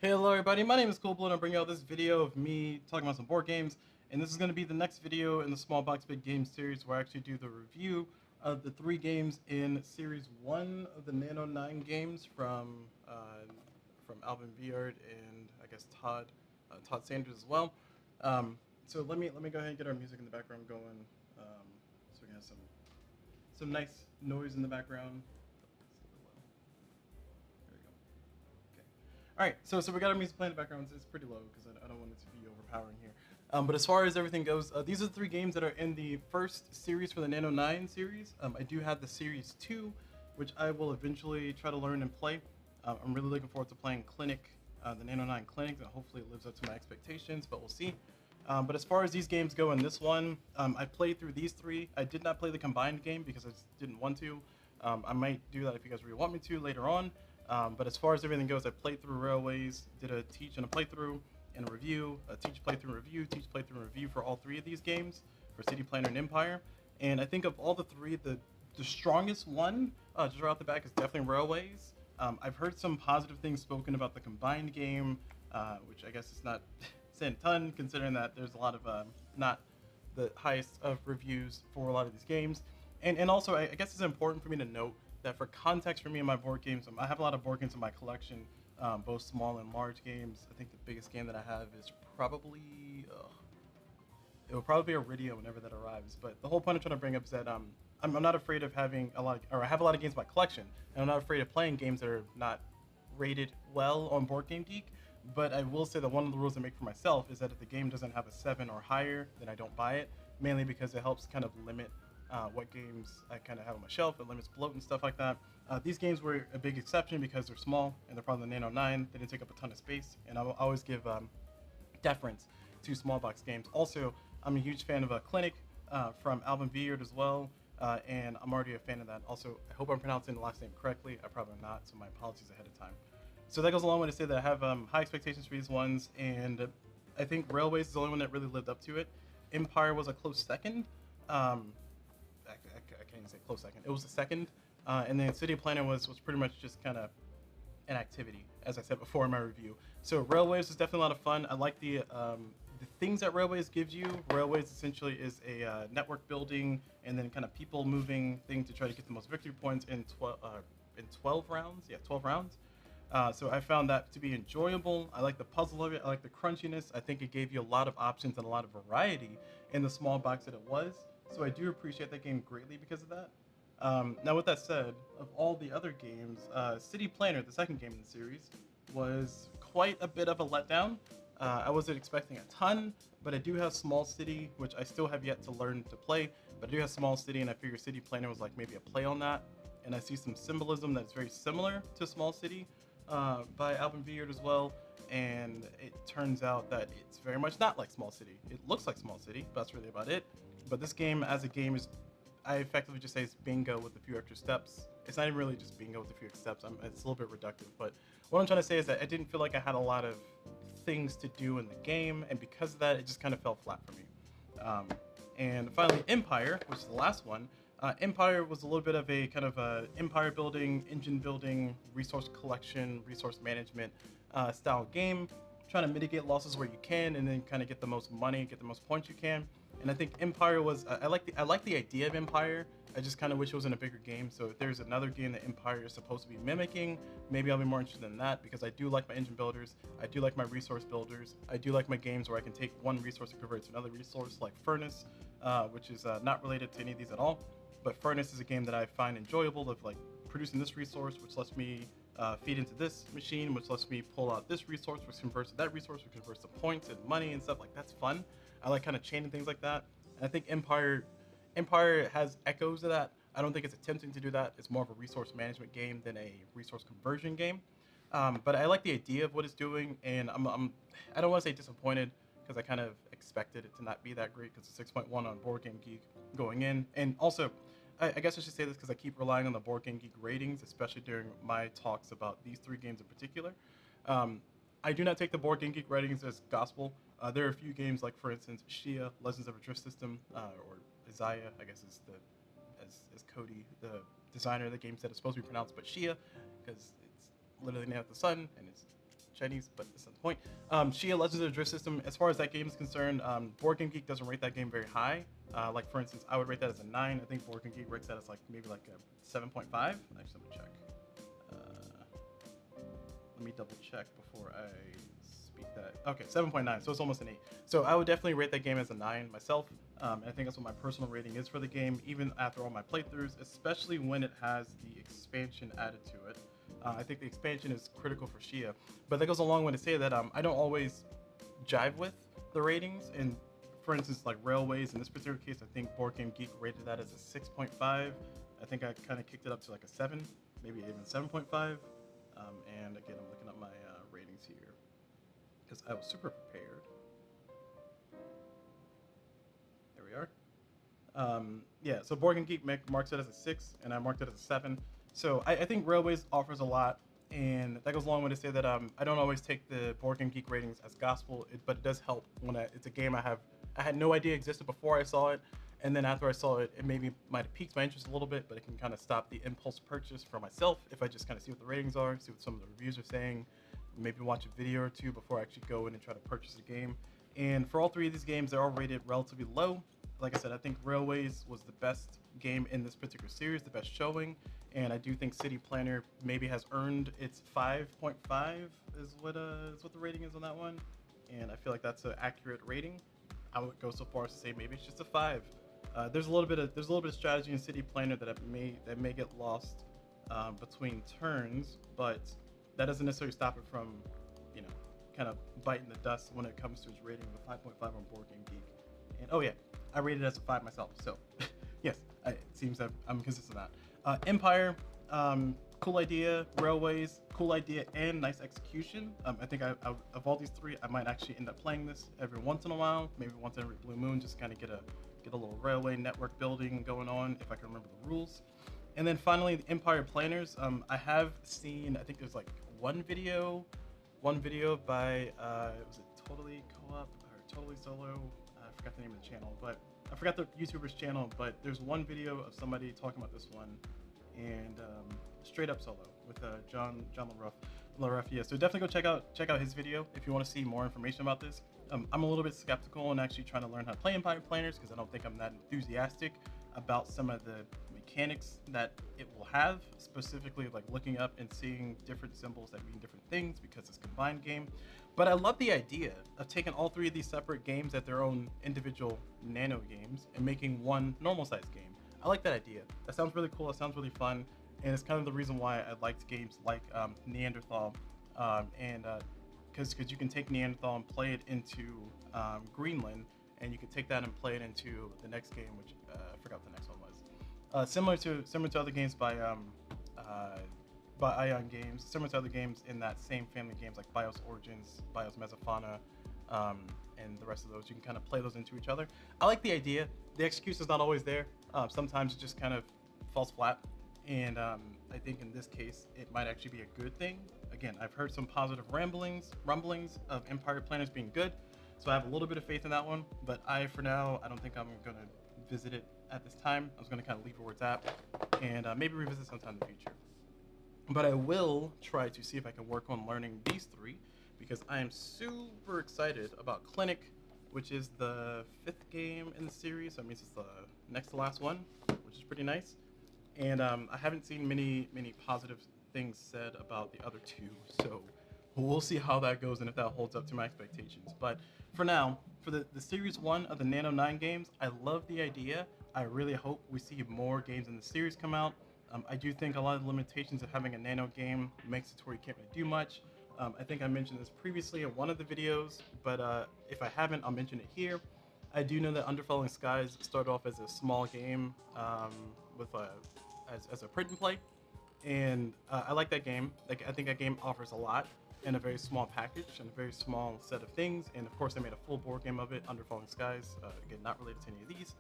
Hey, hello everybody, my name is Coolblue and I'm bringing out this video of me talking about some board games, and this is going to be the next video in the Small Box Big Games series where I actually do the review of the 3 games in Series 1 of the Nano9 games from Alban, Viard, and I guess Todd Sanders as well. So let me go ahead and get our music in the background going, so we can have some nice noise in the background. All right, so we got our music playing in the background. It's pretty low because I don't want it to be overpowering here. But as far as everything goes, these are the 3 games that are in the first series for the Nano9 series. I do have the Series 2, which I will eventually try to learn and play. I'm really looking forward to playing Clinic, the Nano9 Clinic, and hopefully it lives up to my expectations, but we'll see. But as far as these games go in this one, I played through these 3. I did not play the combined game because I just didn't want to. I might do that if you guys really want me to later on. But as far as everything goes, I played through Railways, did a teach and a playthrough and a review, a teach, playthrough, review, teach, playthrough, and review for all 3 of these games, for City Planner and Empire. And I think of all the 3, the strongest one, just right off the back, is definitely Railways. I've heard some positive things spoken about the combined game, which I guess is not saying a ton, considering that there's a lot of not the highest of reviews for a lot of these games. And also, I guess it's important for me to note that for context for me and my board games, I have a lot of board games in my collection, both small and large games. I think the biggest game that I have is probably, it will probably be Iridia whenever that arrives. But the whole point I'm trying to bring up is that I'm not afraid of having I have a lot of games in my collection, and I'm not afraid of playing games that are not rated well on Board Game Geek. But I will say that one of the rules I make for myself is that if the game doesn't have a 7 or higher, then I don't buy it, mainly because it helps kind of limit what games I kind of have on my shelf. It limits bloat and stuff like that. These games were a big exception because they're small and they're probably the Nano9. They didn't take up a ton of space, and I will always give deference to small box games. Also, I'm a huge fan of Clinic from Alban Viard as well, and I'm already a fan of that. Also, I hope I'm pronouncing the last name correctly. I probably am not, so my apologies ahead of time. So that goes a long way to say that I have high expectations for these ones, and I think Railways is the only one that really lived up to it. Empire was a close second. I can't even say close second. It was the second, and then City Planner was pretty much just kind of an activity, as I said before in my review. So Railways is definitely a lot of fun. I like the things that Railways gives you. Railways essentially is a network building and then kind of people moving thing to try to get the most victory points in 12 rounds. Yeah, 12 rounds. So I found that to be enjoyable. I like the puzzle of it. I like the crunchiness. I think it gave you a lot of options and a lot of variety in the small box that it was. So I do appreciate that game greatly because of that. Now with that said, of all the other games, City Planner, the second game in the series, was quite a bit of a letdown. I wasn't expecting a ton, but I do have Small City, which I still have yet to learn to play, but I do have Small City, and I figure City Planner was like maybe a play on that. And I see some symbolism that's very similar to Small City by Alban Viard as well, and it turns out that it's very much not like Small City. It looks like Small City, but that's really about it. But this game as a game is, I effectively just say it's bingo with a few extra steps. It's not even really just bingo with a few extra steps. It's a little bit reductive, but what I'm trying to say is that I didn't feel like I had a lot of things to do in the game, and because of that, it just kind of fell flat for me. And finally, Empire, which is the last one. Empire was a little bit of a kind of empire building, engine building, resource collection, resource management style game, trying to mitigate losses where you can, and then kind of get the most money, get the most points you can. And I think Empire was, I like the idea of Empire. I just kind of wish it was in a bigger game. So if there's another game that Empire is supposed to be mimicking, maybe I'll be more interested in that, because I do like my engine builders. I do like my resource builders. I do like my games where I can take one resource and convert it to another resource, like Furnace, which is not related to any of these at all. But Furnace is a game that I find enjoyable, of like producing this resource, which lets me feed into this machine, which lets me pull out this resource, which converts to that resource, which converts to points and money and stuff. Like, that's fun. I like kind of chaining things like that. And I think Empire has echoes of that. I don't think it's attempting to do that. It's more of a resource management game than a resource conversion game. But I like the idea of what it's doing, and I don't want to say disappointed, because I kind of expected it to not be that great, because it's 6.1 on Board Game Geek going in. And also, I guess I should say this because I keep relying on the Board Game Geek ratings, especially during my talks about these 3 games in particular. I do not take the Board Game Geek ratings as gospel. There are a few games, like for instance Shia, Legends of a Drift System, or Isaiah, I guess is as Cody, the designer of the game, said it's supposed to be pronounced, but Shia, because it's literally named after the sun, and it's Chinese, but that's not the point. Shia Legends of the Drift System, as far as that game is concerned, Board Game Geek doesn't rate that game very high. Like for instance, I would rate that as a 9. I think Board Game Geek rates that as like maybe like a 7.5. Actually, let me check. Let me double check before I speak that. Okay, 7.9, so it's almost an 8. So I would definitely rate that game as a 9 myself. And I think that's what my personal rating is for the game, even after all my playthroughs, especially when it has the expansion added to it. I think the expansion is critical for Shia, but that goes a long way to say that I don't always jive with the ratings. And for instance, like Railways, in this particular case, I think Board Game Geek rated that as a 6.5. I think I kind of kicked it up to like a 7, maybe even 7.5. And again, I'm looking up my ratings here because I was super prepared. There we are. Yeah, so Board Game Geek marks it as a 6, and I marked it as a 7. So I think Railways offers a lot, and that goes a long way to say that I don't always take the Board Game Geek ratings as gospel, but it does help when it's a game I had no idea existed before I saw it, and then after I saw it, it maybe might have piqued my interest a little bit, but it can kind of stop the impulse purchase for myself if I just kind of see what the ratings are, see what some of the reviews are saying, maybe watch a video or two before I actually go in and try to purchase the game. And for all 3 of these games, they're all rated relatively low. Like I said, I think Railways was the best game in this particular series, the best showing, and I do think City Planner maybe has earned its 5.5 is what the rating is on that one, and I feel like that's an accurate rating. I would go so far as to say maybe it's just a 5. There's a little bit of strategy in City Planner that may get lost between turns, but that doesn't necessarily stop it from, kind of biting the dust when it comes to its rating of a 5.5 on Board Game Geek. And oh yeah, I rated it as a 5 myself. So yes, it seems that I'm consistent with that. Empire, cool idea. Railways, cool idea and nice execution. I think of all these 3, I might actually end up playing this every once in a while, maybe once every blue moon, just kind of get a little railway network building going on if I can remember the rules. And then finally, the Empire Planners. I have seen, I think there's like one video by was it Totally Co-op or Totally Solo? I forgot the name of the channel, but I forgot the YouTuber's channel, but there's one video of somebody talking about this one, and straight up solo with John LaRuff. Yeah, so definitely go check out his video if you want to see more information about this. I'm a little bit skeptical and actually trying to learn how to play Empire Planners because I don't think I'm that enthusiastic about some of the mechanics that it will have, specifically like looking up and seeing different symbols that mean different things because it's a combined game. But I love the idea of taking all 3 of these separate games at their own individual nano games and making one normal sized game. I like that idea. That sounds really cool. It sounds really fun. And it's kind of the reason why I liked games like Neanderthal, because you can take Neanderthal and play it into Greenland, and you can take that and play it into the next game, which I forgot what the next one was. Similar to other games by Ion Games, similar to other games in that same family of games like BIOS Origins, BIOS Mesofauna, and the rest of those. You can kind of play those into each other. I like the idea. The execution is not always there. Sometimes it just kind of falls flat. And I think in this case, it might actually be a good thing. Again, I've heard some positive rumblings of Empire Planners being good, so I have a little bit of faith in that one. But for now, I don't think I'm going to visit it at this time. I was going to kind of leave it where it's at and maybe revisit sometime in the future. But I will try to see if I can work on learning these 3 because I am super excited about Clinic, which is the 5th game in the series. So that means it's the next to last one, which is pretty nice. And I haven't seen many positive things said about the other 2, so we'll see how that goes and if that holds up to my expectations. But for now, for the series 1 of the Nano9 games, I love the idea. I really hope we see more games in the series come out. I do think a lot of the limitations of having a Nano game makes it to where you can't really do much. I think I mentioned this previously in one of the videos, but if I haven't, I'll mention it here. I do know that Underfalling Skies started off as a small game as a print and play, and I like that game. I think that game offers a lot in a very small package and a very small set of things, and of course they made a full board game of it, Underfalling Skies, again not related to any of these.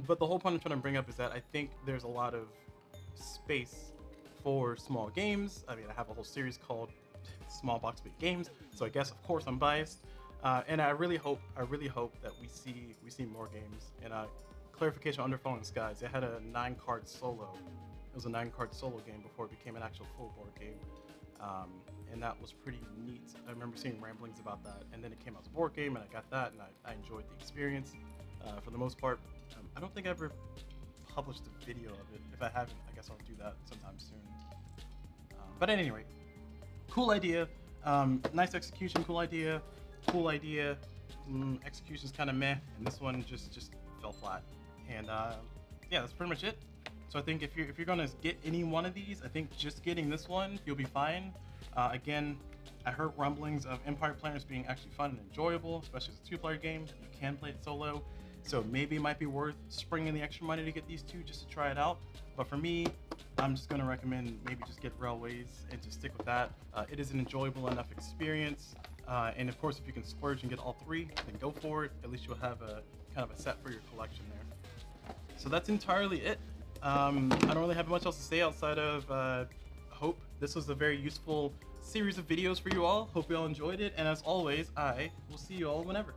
But the whole point I'm trying to bring up is that I think there's a lot of space for small games. I mean, I have a whole series called Small Box Big Games, so I guess of course I'm biased. And I really hope that we see more games. And clarification on Underfalling Skies, it had a 9-card solo. It was a 9-card solo game before it became an actual full board game. and that was pretty neat. I remember seeing ramblings about that, and then it came out as a board game, and I got that, and I enjoyed the experience for the most part. I don't think I ever published a video of it. If I haven't, I guess I'll do that sometime soon. But at any rate, cool idea, nice execution, cool idea, execution's kind of meh, and this one just fell flat. And yeah, that's pretty much it. So I think if you're gonna get any one of these, I think just getting this one, you'll be fine. Again, I heard rumblings of Empire Planners being actually fun and enjoyable, especially as a 2-player game. You can play it solo, so maybe it might be worth springing the extra money to get these two just to try it out. But for me, I'm just gonna recommend maybe just get Railways and just stick with that. It is an enjoyable enough experience, and of course, if you can splurge and get all 3, then go for it. At least you'll have a kind of a set for your collection there. So that's entirely it. I don't really have much else to say outside of hope this was a very useful series of videos for you all. Hope you all enjoyed it, and as always, I will see you all whenever.